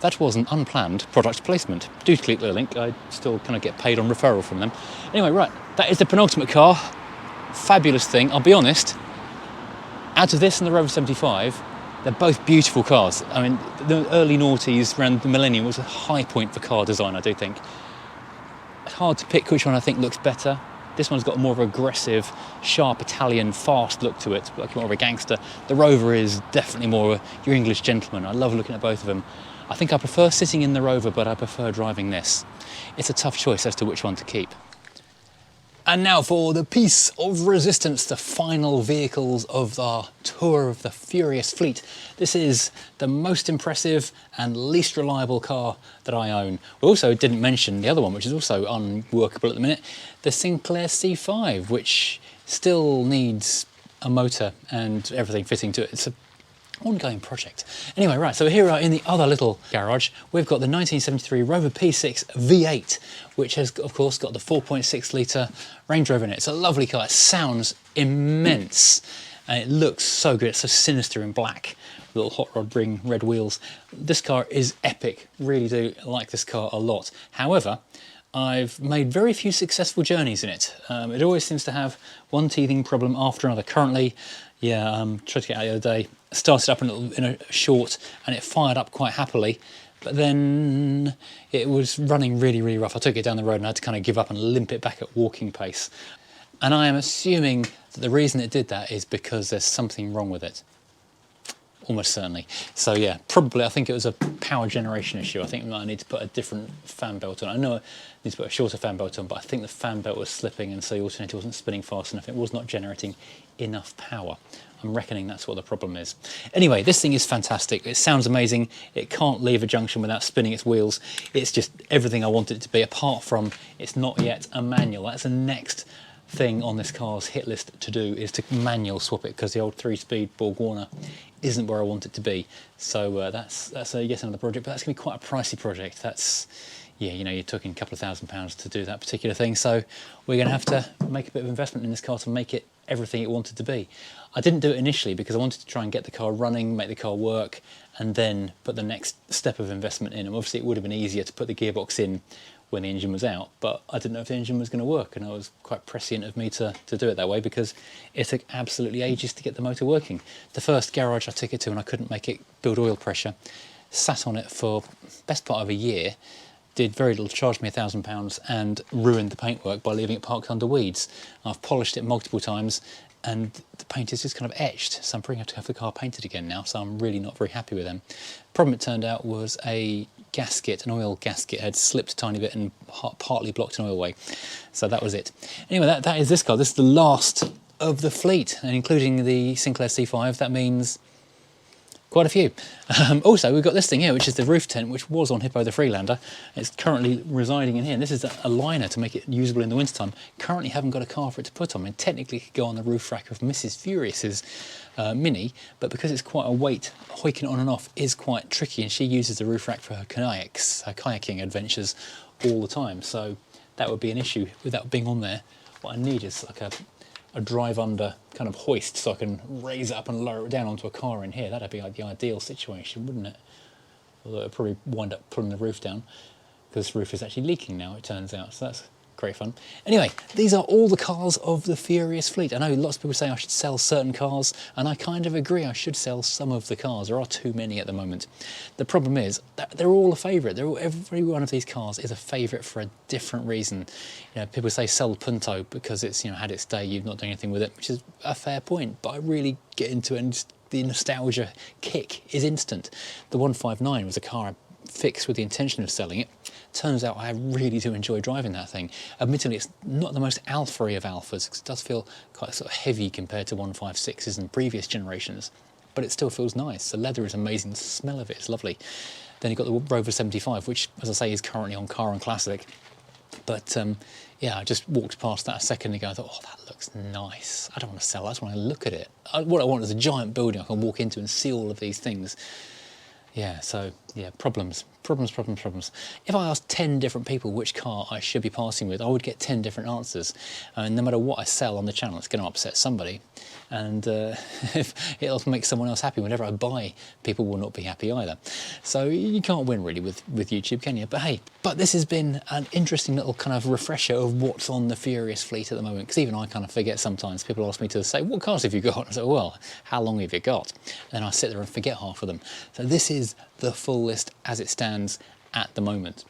That was an unplanned product placement. Do click the link, I still kind of get paid on referral from them. Anyway, right, that is the penultimate car. Fabulous thing, I'll be honest. Out of this and the Rover 75, they're both beautiful cars. I mean, the early noughties around the millennium was a high point for car design, I do think. It's hard to pick which one I think looks better. This one's got a more of an aggressive, sharp Italian, fast look to it, like more of a gangster. The Rover is definitely more your English gentleman. I love looking at both of them. I think I prefer sitting in the Rover, but I prefer driving this. It's a tough choice as to which one to keep. And now for the piece of resistance, the final vehicles of our tour of the Furious Fleet. This is the most impressive and least reliable car that I own. We also didn't mention the other one, which is also unworkable at the minute, the Sinclair C5, which still needs a motor and everything fitting to it. It's an ongoing project. Anyway, right, so here we are in the other little garage. We've got the 1973 Rover P6 V8, which has, of course, got the 4.6 litre Range Rover in it. It's a lovely car. It sounds immense. and it looks so good. It's so sinister in black, little hot rod ring red wheels. This car is epic. Really do like this car a lot. However, I've made very few successful journeys in it. It always seems to have one teething problem after another. Currently, tried to get out the other day, started up in a short, and it fired up quite happily, but then it was running really, really rough. I took it down the road and I had to kind of give up and limp it back at walking pace. And I am assuming that the reason it did that is because there's something wrong with it. Almost certainly. So yeah, probably I think it was a power generation issue. I think I need to put a different fan belt on. I know I need to put a shorter fan belt on, but I think the fan belt was slipping and so the alternator wasn't spinning fast enough. It was not generating enough power. I'm reckoning that's what the problem is. Anyway, this thing is fantastic. It sounds amazing. It can't leave a junction without spinning its wheels. It's just everything I want it to be, apart from it's not yet a manual. That's the next thing on this car's hit list to do, is to manual swap it, because the old 3-speed Borg Warner isn't where I want it to be. So that's yet another project, but that's going to be quite a pricey project. That's, yeah, you know, you're talking a couple of £1,000s to do that particular thing. So we're going to have to make a bit of investment in this car to make it everything it wanted to be. I didn't do it initially because I wanted to try and get the car running, make the car work, and then put the next step of investment in. And obviously it would have been easier to put the gearbox in when the engine was out, but I didn't know if the engine was going to work, and it was quite prescient of me to do it that way, because it took absolutely ages to get the motor working. The first garage I took it to and I couldn't make it build oil pressure, sat on it for best part of a year, did very little, charged me £1,000 and ruined the paintwork by leaving it parked under weeds. I've polished it multiple times and the paint is just kind of etched, so I'm probably going to have the car painted again now, so I'm really not very happy with them. The problem, it turned out, was a gasket, an oil gasket had slipped a tiny bit and partly blocked an oil-way. So that was it. Anyway, that is this car. This is the last of the fleet, and including the Sinclair C5, that means quite a few. Also, we've got this thing here, which is the roof tent, which was on Hippo the Freelander. It's currently residing in here. And this is a liner to make it usable in the wintertime. Currently haven't got a car for it to put on. I mean, technically it could go on the roof rack of Mrs. Furious's Mini, but because it's quite a weight, hoiking it on and off is quite tricky, and she uses the roof rack for her kayaks, her kayaking adventures all the time. So that would be an issue without being on there. What I need is like a drive under kind of hoist, so I can raise it up and lower it down onto a car in here. That'd be like the ideal situation, wouldn't it? Although it'd probably wind up pulling the roof down, because this roof is actually leaking now, it turns out, so that's great fun. Anyway, these are all the cars of the Furious fleet. I know lots of people say I should sell certain cars, and I kind of agree, I should sell some of the cars. There are too many at the moment. The problem is that they're all a favourite. Every one of these cars is a favourite for a different reason. You know, people say sell the Punto because it's, you know, had its day, you've not done anything with it, which is a fair point, but I really get into it, and just the nostalgia kick is instant. The 159 was a car I fixed with the intention of selling it. Turns out I really do enjoy driving that thing. Admittedly, it's not the most alpha-y of alphas, because it does feel quite sort of heavy compared to 156s and previous generations, but it still feels nice. The leather is amazing, the smell of it is lovely. Then you've got the Rover 75, which, as I say, is currently on Car and Classic. But yeah, I just walked past that a second ago. I thought, oh, that looks nice. I don't want to sell that, I just want to look at it. What I want is a giant building I can walk into and see all of these things. Yeah, so, yeah, problems. If I asked 10 different people which car I should be passing with, I would get 10 different answers. And no matter what I sell on the channel, it's going to upset somebody. And if it'll make someone else happy, whenever I buy, people will not be happy either. So you can't win really with YouTube, can you? But hey, this has been an interesting little kind of refresher of what's on the Furious fleet at the moment, because even I kind of forget sometimes. People ask me to say, what cars have you got? I say, well, how long have you got? And then I sit there and forget half of them. So this is the full list as it stands at the moment.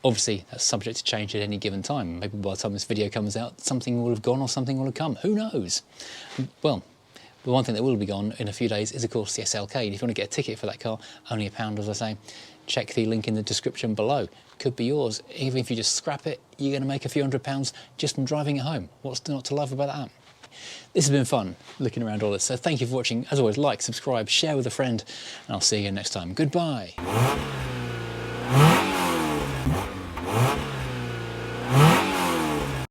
Obviously, that's subject to change at any given time. Maybe by the time this video comes out, something will have gone or something will have come. Who knows? Well, the one thing that will be gone in a few days is, of course, the SLK. And if you want to get a ticket for that car, only £1, as I say, check the link in the description below. Could be yours. Even if you just scrap it, you're going to make a few £100 just from driving it home. What's not to love about that? This has been fun, looking around all this. So thank you for watching. As always, like, subscribe, share with a friend, and I'll see you again next time. Goodbye.